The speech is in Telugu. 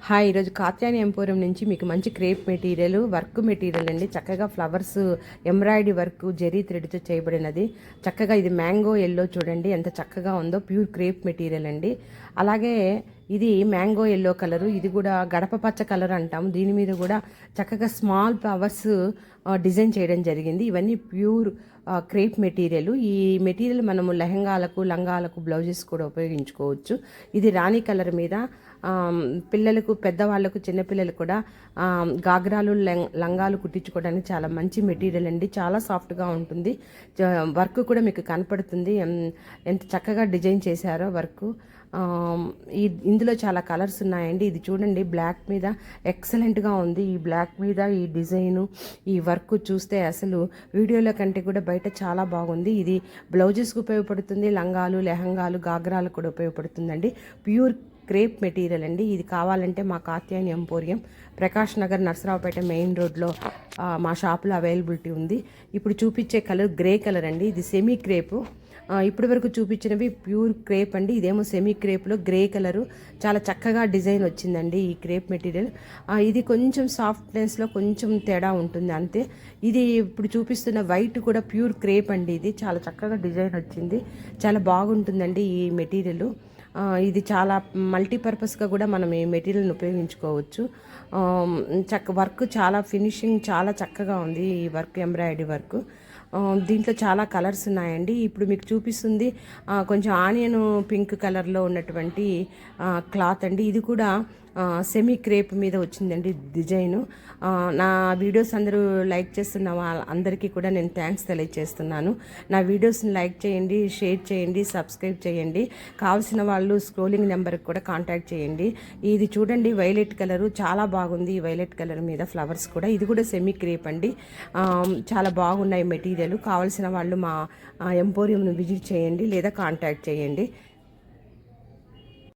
హాయ్, ఈరోజు కాత్యాయని ఎంపోరియం నుంచి మీకు మంచి క్రేప్ మెటీరియల్, వర్క్ మెటీరియల్ అండి. చక్కగా ఫ్లవర్స్ ఎంబ్రాయిడరీ వర్క్ జెరీ థ్రెడ్తో చేయబడినది. చక్కగా ఇది మ్యాంగో ఎల్లో చూడండి ఎంత చక్కగా ఉందో. ప్యూర్ క్రేప్ మెటీరియల్ అండి. అలాగే ఇది మ్యాంగో ఎల్లో కలరు, ఇది కూడా గడప పచ్చ కలర్ అంటాం. దీని మీద కూడా చక్కగా స్మాల్ ఫ్లవర్స్ డిజైన్ చేయడం జరిగింది. ఇవన్నీ ప్యూర్ క్రేప్ మెటీరియల్. ఈ మెటీరియల్ మనము లెహంగాలకు, లంగాలకు, బ్లౌజెస్ కూడా ఉపయోగించుకోవచ్చు. ఇది రాణి కలర్ మీద పిల్లలకు, పెద్దవాళ్ళకు, చిన్నపిల్లలకు కూడా గాగ్రాలు, లంగాలు కుట్టించుకోవడానికి చాలా మంచి మెటీరియల్ అండి. చాలా సాఫ్ట్గా ఉంటుంది. వర్క్ కూడా మీకు కనపడుతుంది ఎంత చక్కగా డిజైన్ చేశారో వర్క్. ఇందులో చాలా కలర్స్ ఉన్నాయండి. ఇది చూడండి, బ్లాక్ మీద ఎక్సలెంట్గా ఉంది. ఈ బ్లాక్ మీద ఈ డిజైను, ఈ వర్క్ చూస్తే అసలు వీడియోలో కంటే కూడా బయట చాలా బాగుంది. ఇది బ్లౌజెస్కి ఉపయోగపడుతుంది, లంగాలు, లెహంగాలు, గాగ్రాలు కూడా ఉపయోగపడుతుందండి. ప్యూర్ క్రేప్ మెటీరియల్ అండి. ఇది కావాలంటే మా కాత్యాయని ఎంపోరియం, ప్రకాష్ నగర్, నర్సరావుపేట మెయిన్ రోడ్లో మా షాప్లో అవైలబిలిటీ ఉంది. ఇప్పుడు చూపించే కలర్ గ్రే కలర్ అండి. ఇది సెమీ క్రేపు. ఇప్పటి వరకు చూపించినవి ప్యూర్ క్రేప్ అండి. ఇదేమో సెమీ క్రేప్లో గ్రే కలరు. చాలా చక్కగా డిజైన్ వచ్చిందండి ఈ క్రేప్ మెటీరియల్. ఇది కొంచెం సాఫ్ట్నెస్లో కొంచెం తేడా ఉంటుంది అంతే. ఇది ఇప్పుడు చూపిస్తున్న వైట్ కూడా ప్యూర్ క్రేప్ అండి. ఇది చాలా చక్కగా డిజైన్ వచ్చింది. చాలా బాగుంటుందండి ఈ మెటీరియల్. ఇది చాలా మల్టీపర్పస్గా కూడా మనం ఈ మెటీరియల్ని ఉపయోగించుకోవచ్చు. వర్క్ చాలా ఫినిషింగ్ చాలా చక్కగా ఉంది. ఈ వర్క్ ఎంబ్రాయిడరీ వర్క్. దీంట్లో చాలా కలర్స్ ఉన్నాయండి. ఇప్పుడు మీకు చూపిస్తుంది కొంచెం ఆనియన్ పింక్ కలర్లో ఉన్నటువంటి క్లాత్ అండి. ఇది కూడా సెమీ క్రేప్ మీద వచ్చిందండి డిజైను. నా వీడియోస్ అందరూ లైక్ చేస్తున్న అందరికీ కూడా నేను థ్యాంక్స్ తెలియజేస్తున్నాను. నా వీడియోస్ని లైక్ చేయండి, షేర్ చేయండి, సబ్స్క్రైబ్ చేయండి. కావాల్సిన వాళ్ళు స్క్రోలింగ్ నెంబర్కి కూడా కాంటాక్ట్ చేయండి. ఇది చూడండి, వైలెట్ కలరు చాలా బాగుంది. ఈ వైలెట్ కలర్ మీద ఫ్లవర్స్ కూడా. ఇది కూడా సెమీ క్రేప్ అండి. చాలా బాగున్నాయి మెటీరియల్. కావాల్సిన వాళ్ళు మా ఎంపోరియంను విజిట్ చేయండి లేదా కాంటాక్ట్ చేయండి.